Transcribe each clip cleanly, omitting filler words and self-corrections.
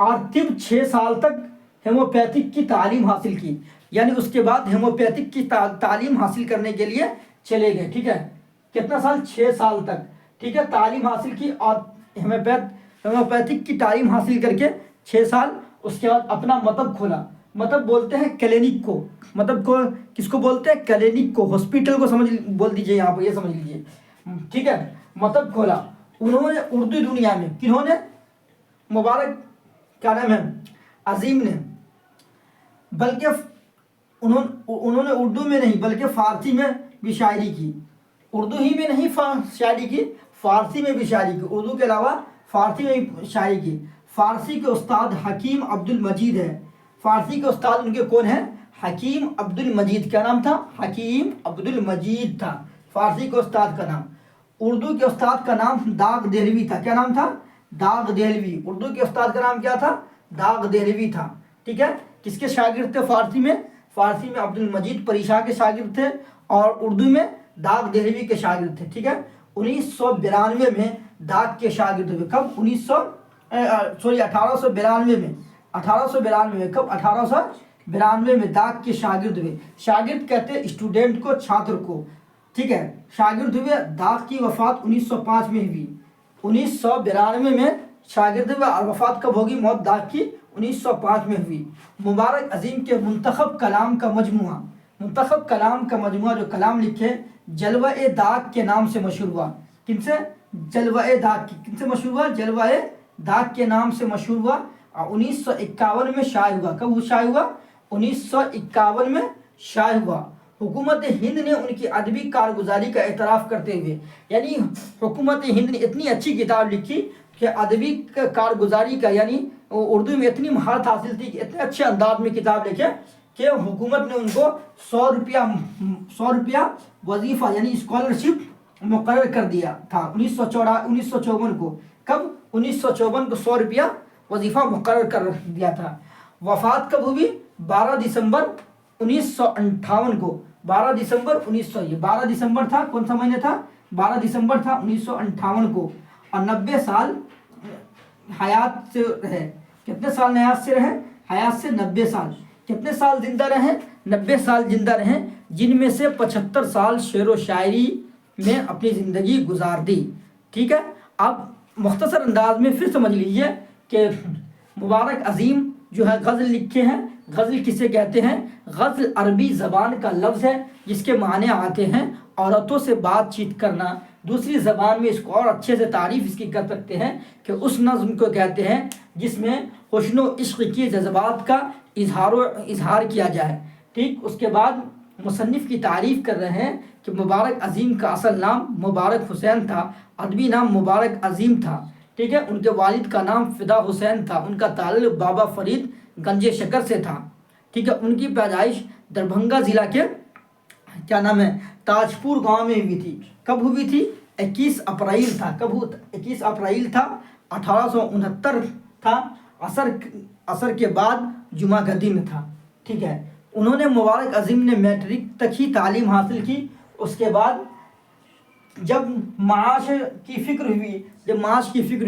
اور طب 6 سال تک ہیموپیتھک کی تعلیم حاصل کی، یعنی اس کے بعد ہیموپیتھک کی تعلیم حاصل کرنے کے لیے چلے گئے، ٹھیک ہے، کتنا سال؟ 6 سال تک، ٹھیک ہے، تعلیم حاصل کی اور ہیموپیتھک کی تعلیم حاصل کر کے 6 سال، اس کے بعد اپنا مطب کھولا۔ مطب بولتے ہیں کلینک کو، مطب کو کس کو بولتے ہیں؟ کلینک کو، ہاسپٹل کو سمجھ بول دیجئے یہاں پہ، یہ سمجھ لیجئے، ٹھیک ہے، مطب کھولا انہوں نے اردو دنیا میں۔ کنہوں نے؟ مبارک کیا نام ہے عظیم نے، بلکہ انہوں نے اردو میں نہیں بلکہ فارسی میں بھی شاعری کی، اردو ہی میں نہیں شاعری کی، فارسی میں بھی شاعری کی، اردو کے علاوہ فارسی میں بھی شاعری کی۔ فارسی کے استاد حکیم عبد المجید ہے، فارسی کے استاد ان کے کون ہیں؟ حکیم عبد المجید۔ کیا نام تھا؟ حکیم عبد المجید تھا فارسی کے استاد کا نام۔ اردو کے استاد کا نام داغ دہلوی تھا۔ کیا نام تھا؟ داغ دہلوی۔ اردو کے استاد کا نام کیا تھا؟ داغ دہلوی تھا، ٹھیک ہے۔ کس کے شاگرد تھے فارسی میں؟ فارسی میں عبد المجید پریشاہ کے شاگرد تھے اور اردو میں داغ دہلوی کے شاگرد تھے، ٹھیک ہے۔ 1992 میں داغ کے شاگرد ہوئے۔ کب؟ 1892 میں، 1892 میں، کب؟ 1892 میں داغ کے شاگرد ہوئے۔ شاگرد کہتے ہیں اسٹوڈنٹ کو، چھاتر کو، ٹھیک ہے، شاگرد ہوئے۔ داغ کی وفات 1905 میں ہوئی، 1992 میں شاگرد ہوئے اور وفات کب ہوگی؟ موت داغ کی 1905 میں ہوئی۔ مبارک عظیم کے منتخب کلام کا مجموعہ، منتخب کلام کا مجموعہ جو کلام لکھے جلوہ داغ کے نام سے مشہور ہوا۔ کن سے؟ جلوہ داغ کی، کن سے مشہور ہوا؟ جلوہ داغ کے نام سے مشہور ہوا اور 1951 میں شائع ہوا۔ کب وہ شائع ہوا؟ 1951 میں شائع ہوا۔ حکومت ہند نے ان کی ادبی کارگزاری کا اعتراف کرتے ہوئے، یعنی حکومت ہند نے اتنی اچھی کتاب لکھی کہ ادبی کارگزاری کا، یعنی اردو میں اتنی مہارت حاصل تھی کہ اتنے اچھے انداز میں کتاب لکھے کہ حکومت نے ان کو 100 روپیہ وظیفہ یعنی اسکالرشپ مقرر کر دیا تھا 1954 کو۔ کب؟ 1954 کو 100 روپیہ وظیفہ مقرر کر دیا تھا۔ وفات کب ہوئی؟ 12 دسمبر 1958 کو، 12 دسمبر 1900، یہ 12 دسمبر تھا، کون سا مہینہ تھا؟ 12 دسمبر تھا 1958 کو، اور 90 سال حیات سے رہے۔ کتنے سال حیات سے رہے؟ حیات سے 90 سال۔ کتنے سال زندہ رہے؟ 90 سال زندہ رہے، جن میں سے 75 سال شعر و شاعری میں اپنی زندگی گزار دی، ٹھیک ہے۔ اب مختصر انداز میں پھر سمجھ لیجئے کہ مبارک عظیم جو ہے غزل لکھے ہیں۔ غزل کسے کہتے ہیں؟ غزل عربی زبان کا لفظ ہے جس کے معنی آتے ہیں عورتوں سے بات چیت کرنا۔ دوسری زبان میں اس کو اور اچھے سے تعریف اس کی کر سکتے ہیں کہ اس نظم کو کہتے ہیں جس میں حسن و عشق کی جذبات کا اظہار کیا جائے، ٹھیک۔ اس کے بعد مصنف کی تعریف کر رہے ہیں کہ مبارک عظیم کا اصل نام مبارک حسین تھا، ادبی نام مبارک عظیم تھا، ٹھیک ہے۔ ان کے والد کا نام فدا حسین تھا، ان کا تعلق بابا فرید گنج شکر سے تھا، ٹھیک ہے۔ ان کی پیدائش دربھنگہ ضلع کے کیا نام ہے تاجپور گاؤں میں ہوئی تھی۔ کب ہوئی تھی؟ 21 اپریل تھا۔ کب 21 اپریل تھا 1869 تھا، عصر کے بعد جمعہ کا دن تھا، ٹھیک ہے۔ انہوں نے مبارک عظیم نے میٹرک تک ہی تعلیم حاصل کی۔ اس کے بعد جب معاش کی فکر ہوئی،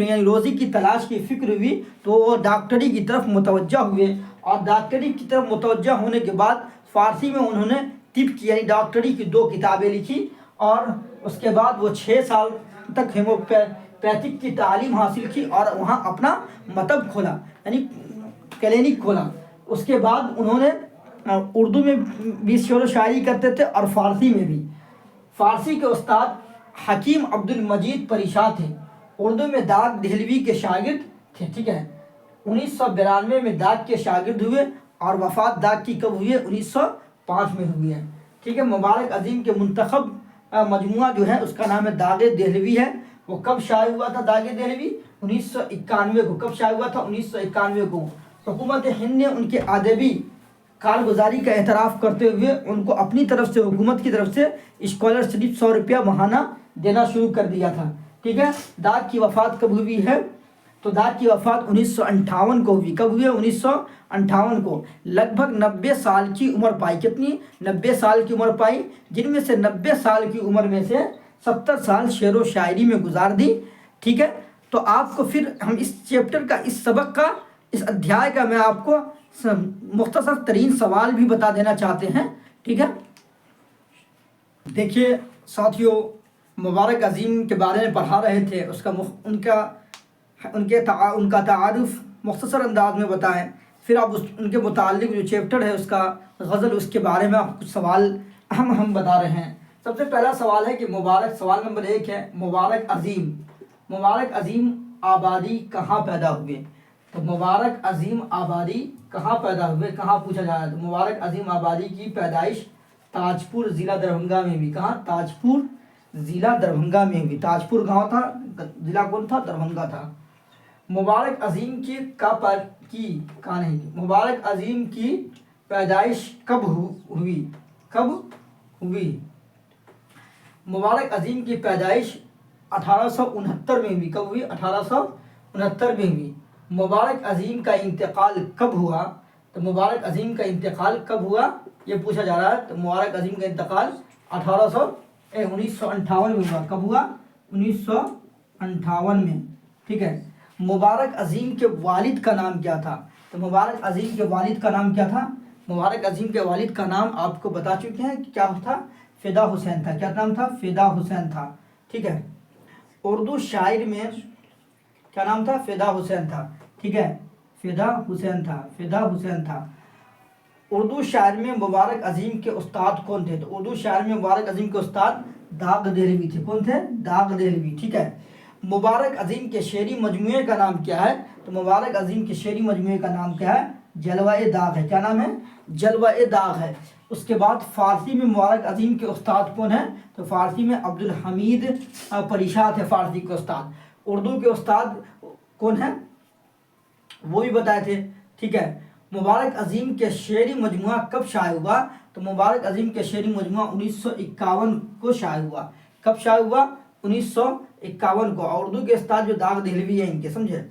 یعنی روزی کی تلاش کی فکر ہوئی تو وہ ڈاکٹری کی طرف متوجہ ہوئے، اور ڈاکٹری کی طرف متوجہ ہونے کے بعد فارسی میں انہوں نے طب کی یعنی ڈاکٹری کی 2 کتابیں لکھی، اور اس کے بعد وہ 6 سال تک ہیموپیتھک کی تعلیم حاصل کی اور وہاں اپنا مطب کھولا یعنی کلینک کھولا۔ اس کے بعد انہوں نے اردو میں بھی شعر و شاعری کرتے تھے اور فارسی میں بھی۔ فارسی کے استاد حکیم عبد المجید پریشاہ تھے، اردو میں داغ دہلوی کے شاگرد تھے، ٹھیک ہے۔ 1992 میں داغ کے شاگرد ہوئے اور وفات داغ کی کب ہوئی ہے؟ 1905 میں ہوئی ہے، ٹھیک ہے۔ مبارک عظیم کے منتخب مجموعہ جو ہے اس کا نام ہے داغ دہلوی ہے۔ وہ کب شائع ہوا تھا داغ دہلوی؟ 1991 کو۔ کب شائع ہوا تھا؟ 1991 کو۔ حکومت ہند نے ان کے ادبی کارگزاری کا اعتراف کرتے ہوئے ان کو اپنی طرف سے، حکومت کی طرف سے اسکالرشپ 100 روپیہ ماہانہ دینا شروع کر دیا تھا، ٹھیک ہے۔ داغ کی وفات کب ہوئی ہے؟ تو داغ کی وفات 1958 کو ہوئی۔ کب ہوئی ہے؟ 1958 کو۔ لگ بھگ 90 سال کی عمر پائی۔ کتنی؟ 90 سال کی عمر پائی، جن میں سے 90 سال کی عمر میں سے 70 سال شعر و شاعری میں گزار دی، ٹھیک ہے۔ تو آپ کو پھر ہم اس چیپٹر کا، اس سبق کا اس ادھیائے کا میں آپ کو مختصر ترین سوال بھی بتا دینا چاہتے ہیں، ٹھیک ہے۔ دیکھیے ساتھیوں، مبارک عظیم کے بارے میں پڑھا رہے تھے، ان کا تعارف مختصر انداز میں بتائیں، پھر آپ ان کے متعلق جو چیپٹر ہے اس کا غزل، اس کے بارے میں آپ کچھ سوال ہم بتا رہے ہیں۔ سب سے پہلا سوال ہے کہ سوال نمبر 1 ہے مبارک عظیم آبادی کہاں پیدا ہوئے؟ تو مبارک عظیم آبادی کہاں پیدا ہوئے، کہاں پوچھا جا رہا ہے؟ تو مبارک عظیم آبادی کی پیدائش تاجپور ضلع دربھنگہ میں ہوئی۔ کہاں؟ تاجپور ضلع دربھنگہ میں ہوئی۔ تاجپور گاؤں تھا، ضلع کون تھا؟ دربھنگہ تھا۔ مبارک عظیم مبارک عظیم کی پیدائش کب ہوئی؟ مبارک عظیم کی پیدائش 1869 میں ہوئی۔ کب ہوئی؟ 1869 میں ہوئی۔ مبارک عظیم کا انتقال کب ہوا؟ تو مبارک عظیم کا انتقال کب ہوا یہ پوچھا جا رہا ہے۔ تو مبارک عظیم کا انتقال 1958 میں ہوا۔ کب ہوا؟ 1958 میں، ٹھیک ہے۔ مبارک عظیم کے والد کا نام کیا تھا؟ تو مبارک عظیم کے والد کا نام کیا تھا؟ مبارک عظیم کے والد کا نام آپ کو بتا چکے ہیں کہ کیا تھا؟ فدا حسین تھا۔ کیا نام تھا؟ فدا حسین تھا، ٹھیک ہے۔ اردو شاعر میں کیا نام تھا؟ فدا حسین تھا، ٹھیک ہے۔ فدا حسین تھا۔ اردو شاعر میں مبارک عظیم کے استاد کون تھے؟ تو اردو شاعر میں مبارک عظیم کے استاد داغ دہلوی تھے۔ کون تھے؟ داغ دہلوی، ٹھیک ہے۔ مبارک عظیم کے شعری مجموعے کا نام کیا ہے؟ تو مبارک عظیم کے شعری مجموعے کا نام کیا ہے؟ جلوہ داغ ہے۔ کیا نام ہے؟ جلوہ داغ ہے۔ اس کے بعد فارسی میں مبارک عظیم کے استاد کون ہیں؟ تو فارسی میں عبدالحمید پریشات ہے فارسی کے استاد۔ اردو کے استاد کون ہیں وہ بھی بتائے تھے، ٹھیک ہے۔ مبارک عظیم کے شعری مجموعہ کب شائع ہوا؟ تو مبارک عظیم کے شعری مجموعہ 1951 کو شائع ہوا۔ کب شائع ہوا؟ 1951 کو۔ اور اردو کے استاد جو داغ دہلوی ہیں ان کے، سمجھے،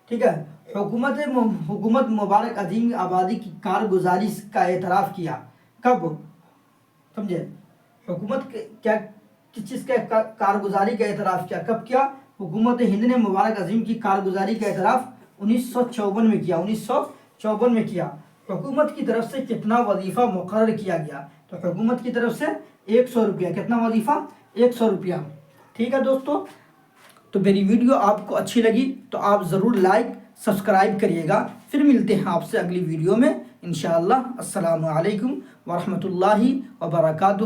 ٹھیک ہے۔ حکومت مبارک عظیم آبادی کی کارگزاری کا اعتراف کیا کب؟ سمجھے، حکومت کس چیز کا کارگزاری کا اعتراف کیا، کب کیا؟ حکومت ہند نے مبارک عظیم کی کارگزاری کا اعتراف 1954 میں کیا۔ 1954 میں کیا۔ حکومت کی طرف سے کتنا وظیفہ مقرر کیا گیا؟ تو حکومت کی طرف سے 100 روپیہ۔ کتنا وظیفہ؟ 100 روپیہ، ٹھیک ہے دوستو۔ تو میری ویڈیو آپ کو اچھی لگی تو آپ ضرور لائک سبسکرائب کریے گا۔ پھر ملتے ہیں آپ سے اگلی ویڈیو میں انشاءاللہ۔ السلام علیکم ورحمۃ اللہ وبرکاتہ۔